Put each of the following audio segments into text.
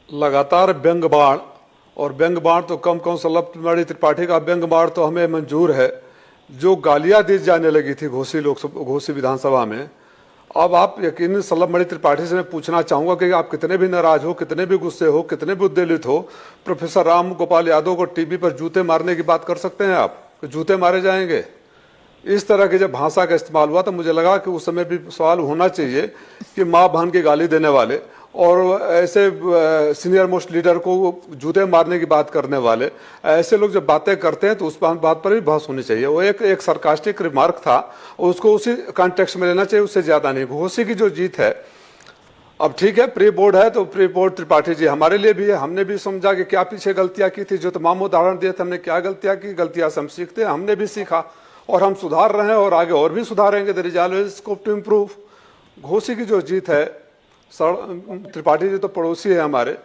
लगातार व्यंग बाण, और व्यंग बाण तो कम सल्लभ त्रिपाठी का व्यंग बाण तो हमें मंजूर है। जो गालियां दी जाने लगी थी घोसी विधानसभा में, अब आप यकीनन सल्लभ त्रिपाठी से मैं पूछना चाहूंगा कि आप कितने भी नाराज हो, कितने भी गुस्से हो, कितने भी उद्वेलित हो, प्रोफेसर राम गोपाल यादव को टीवी पर जूते मारने की बात कर सकते हैं आप? जूते मारे जाएंगे? इस तरह की जब भाषा का इस्तेमाल हुआ तो मुझे लगा कि उस समय भी सवाल होना चाहिए कि माँ बहन की गाली देने वाले और ऐसे सीनियर मोस्ट लीडर को जूते मारने की बात करने वाले ऐसे लोग जब बातें करते हैं तो उस बात पर भी बहस होनी चाहिए। वो एक सरकास्टिक रिमार्क था, उसको उसी कॉन्टेक्स्ट में लेना चाहिए, उससे ज्यादा नहीं। घोसी की जो जीत है, अब ठीक है प्री बोर्ड है तो प्री बोर्ड त्रिपाठी जी हमारे लिए भी है। हमने भी समझा कि क्या पीछे गलतियां की थी, जो तमाम उदाहरण दिए थे हमने क्या गलतियां की, गलतियां से हम सीखते हैं, हमने भी सीखा और हम सुधार रहे हैं और आगे और भी सुधारेंगे। There is always scope to improve. Ghosi की जो जीत है, त्रिपाठी जी तो पड़ोसी है हमारे।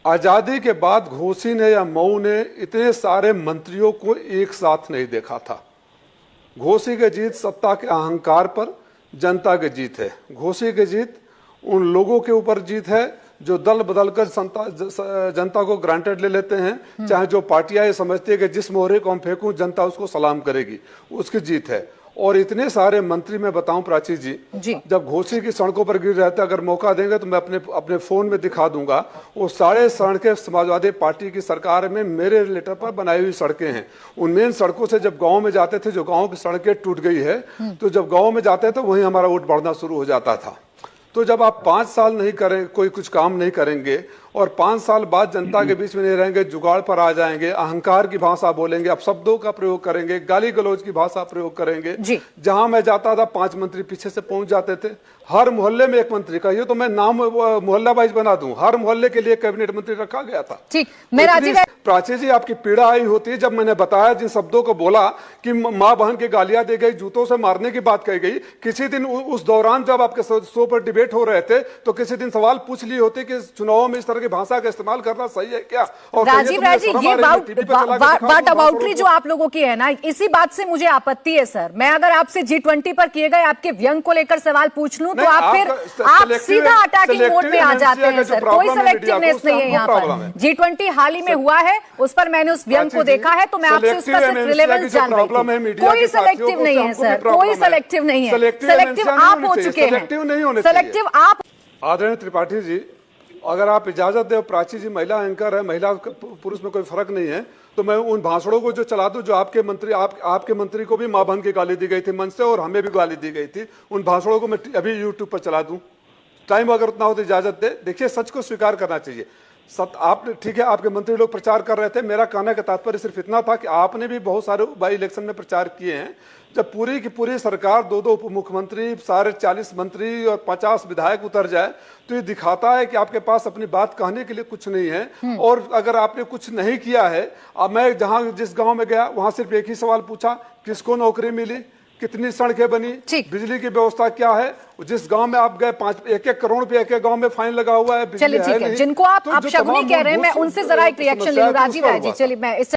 आजादी के बाद घोसी ने या मऊ ने इतने सारे मंत्रियों को एक साथ नहीं देखा था। घोसी की जीत सत्ता के अहंकार पर जनता की जीत है। घोसी की जीत उन लोगों के ऊपर जीत है जो दल बदल कर जनता को ग्रांटेड ले लेते हैं, चाहे जो पार्टियां ये समझती है कि जिस मोहरे को हम फेंकूं जनता उसको सलाम करेगी, उसकी जीत है। और इतने सारे मंत्री, मैं बताऊं प्राची जी, जब घोसी की सड़कों पर गिर रहे थे, अगर मौका देंगे तो मैं अपने फोन में दिखा दूंगा, वो सारे सड़कें समाजवादी पार्टी की सरकार में मेरे लेटर पर बनाई हुई सड़कें हैं। उन मेन सड़कों से जब गांव में जाते थे, जो गांव की सड़कें टूट गई है, तो जब गांव में जाते थे वहीं हमारा वोट बढ़ना शुरू हो जाता था। तो जब आप 5 साल नहीं करें, कोई कुछ काम नहीं करेंगे और 5 साल बाद जनता के बीच में नहीं रहेंगे, जुगाड़ पर आ जाएंगे, अहंकार की भाषा बोलेंगे, अपशब्दों का प्रयोग करेंगे, गाली गलौज की भाषा प्रयोग करेंगे। जहां मैं जाता था 5 मंत्री पीछे से पहुंच जाते थे, हर मोहल्ले में एक मंत्री का, ये तो मैं नाम मोहल्ला वाइज बना दूं, हर मोहल्ले के लिए कैबिनेट मंत्री रखा गया था। ठीक, मैं राजीव प्राची जी आपकी पीड़ा आई होती है जब मैंने बताया, जिन शब्दों को बोला कि माँ बहन की गालियां दी गई, जूतों से मारने की बात कही गई। किसी दिन उस दौरान जब आपके शो पर डिबेट हो रहे थे तो किसी दिन सवाल पूछ लिए होते कि चुनावों में इस तरह की भाषा का इस्तेमाल करना सही है क्या? और राजीव ये बात अबाउटरी जो आप लोगों की है ना, इसी बात से मुझे आपत्ति है सर। मैं अगर आपसे G20 पर किए गए आपके व्यंग को लेकर सवाल पूछ लूं तो आप सीधा अटैकिंग मोड में आ जाते हैं सर। कोई सेलेक्टिवनेस नहीं है यहाँ पर। G20 हाल ही में हुआ है, उस पर मैंने उस व्यंग को देखा है, तो मैं आपसे उसका सिर्फ रिलेवेंस जान रही थी। कोई सेलेक्टिव नहीं है सर, कोई सेलेक्टिव नहीं है। सेलेक्टिव आप हो चुके हैं, सेलेक्टिव आप। आदरणीय त्रिपाठी जी, अगर आप इजाजत दे, प्राची जी महिला एंकर है, महिला पुरुष में कोई फर्क नहीं है, तो मैं उन भाषणों को जो चला दूं जो आपके मंत्री को भी मां बहन की गाली दी गई थी मंच से और हमें भी गाली दी गई थी, उन भाषणों को मैं अभी यूट्यूब पर चला दूं। टाइम अगर उतना हो तो इजाजत दे। देखिए, सच को स्वीकार करना चाहिए। आपने ठीक है, आपके मंत्री लोग प्रचार कर रहे थे, मेरा कहने का तात्पर्य सिर्फ इतना था कि आपने भी बहुत सारे बाई इलेक्शन में प्रचार किए हैं। जब पूरी की पूरी सरकार 2 उप मुख्यमंत्री, सारे 40 मंत्री और 50 विधायक उतर जाए तो ये दिखाता है कि आपके पास अपनी बात कहने के लिए कुछ नहीं है। और अगर आपने कुछ नहीं किया है, अब मैं जिस गांव में गया वहां सिर्फ एक ही सवाल पूछा, किसको नौकरी मिली, कितनी सड़कें बनी, बिजली की व्यवस्था क्या है। जिस गांव में आप गए 1-1 करोड़ रुपए एक गांव में फाइन लगा हुआ है, चलिए ठीक है, जिनको आप शगुनी कह रहे हैं, मैं उनसे जरा एक रिएक्शन ले लूं। राजीव जी, चलिए मैं इस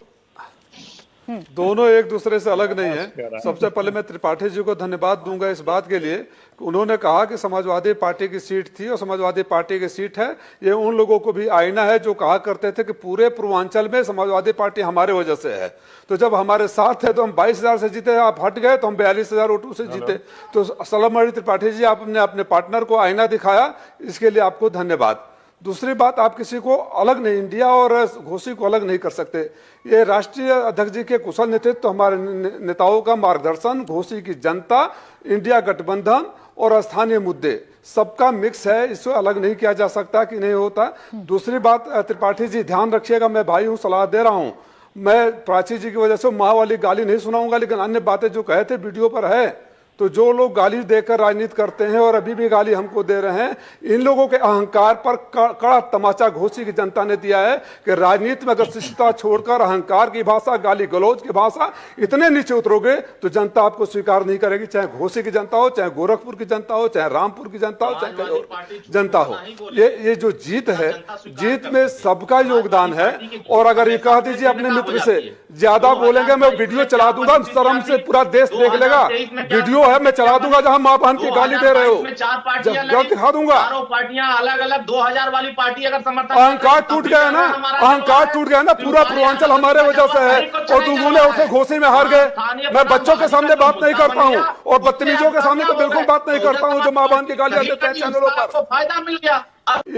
दोनों एक दूसरे से अलग नहीं है। सबसे पहले मैं त्रिपाठी जी को धन्यवाद दूंगा इस बात के लिए, उन्होंने कहा कि समाजवादी पार्टी की सीट थी और समाजवादी पार्टी की सीट है। ये उन लोगों को भी आईना है जो कहा करते थे कि पूरे पूर्वांचल में समाजवादी पार्टी हमारे वजह से है। तो जब हमारे साथ है तो हम 22,000 से जीते, आप हट गए तो हम 42,000 वोटों से जीते। तो सल्लभ त्रिपाठी जी, आपने अपने पार्टनर को आईना दिखाया, इसके लिए आपको धन्यवाद। दूसरी बात, आप किसी को अलग नहीं, इंडिया और घोसी को अलग नहीं कर सकते। ये राष्ट्रीय अध्यक्ष जी के कुशल नेतृत्व, तो हमारे नेताओं का मार्गदर्शन, घोसी की जनता, इंडिया गठबंधन और स्थानीय मुद्दे, सबका मिक्स है, इसको अलग नहीं किया जा सकता कि नहीं होता। दूसरी बात, त्रिपाठी जी ध्यान रखिएगा, मैं भाई हूं, सलाह दे रहा हूं, मैं प्राची जी की वजह से माँ वाली गाली नहीं सुनाऊंगा, लेकिन अन्य बातें जो कहे थे वीडियो पर है। तो जो लोग गाली देकर राजनीति करते हैं और अभी भी गाली हमको दे रहे हैं, इन लोगों के अहंकार पर कड़ा तमाचा घोसी की जनता ने दिया है कि राजनीति में अगर शिष्टता छोड़कर अहंकार की भाषा, गाली गलौज की भाषा इतने नीचे उतरोगे तो जनता आपको स्वीकार नहीं करेगी। चाहे घोसी की जनता हो, चाहे गोरखपुर की जनता हो, चाहे रामपुर की जनता हो, चाहे कहीं और जनता हो। ये जो जीत है, जीत में सबका योगदान है। और अगर ये कह दीजिए अपने मित्र से ज्यादा बोलेंगे, मैं वीडियो चला दूंगा, शर्म से पूरा देश देख लेगा। वीडियो है मैं चला दूंगा जहां मां बहन की गाली दे रहे हो, में 4 पार्टियां जब दिखा दूंगा। चारों पार्टियां अलग अलग 2000 वाली पार्टी अगर समर्थन, अहंकार टूट गया ना, अहंकार टूट गया ना, पूरा पूर्वांचल हमारे वजह से है और दुगुने उसे घोषी में हार गए। मैं बच्चों के सामने बात नहीं करता हूँ और बदतमीजों के सामने तो बिल्कुल बात नहीं करता हूँ जो मां बहन की गालियां देते हैं चैनलों पर। फायदा मिल गया।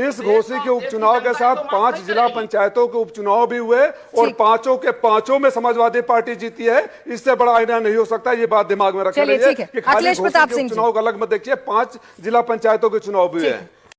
इस घोषी के उपचुनाव के साथ 5 जिला पंचायतों के उपचुनाव भी हुए और पांचों के पांचों में समाजवादी पार्टी जीती है। इससे बड़ा आईना नहीं हो सकता, ये बात दिमाग में रख लीजिए कि खाली घोषी के उपचुनाव अलग मत देखिए, 5 जिला पंचायतों के चुनाव भी हुए हैं।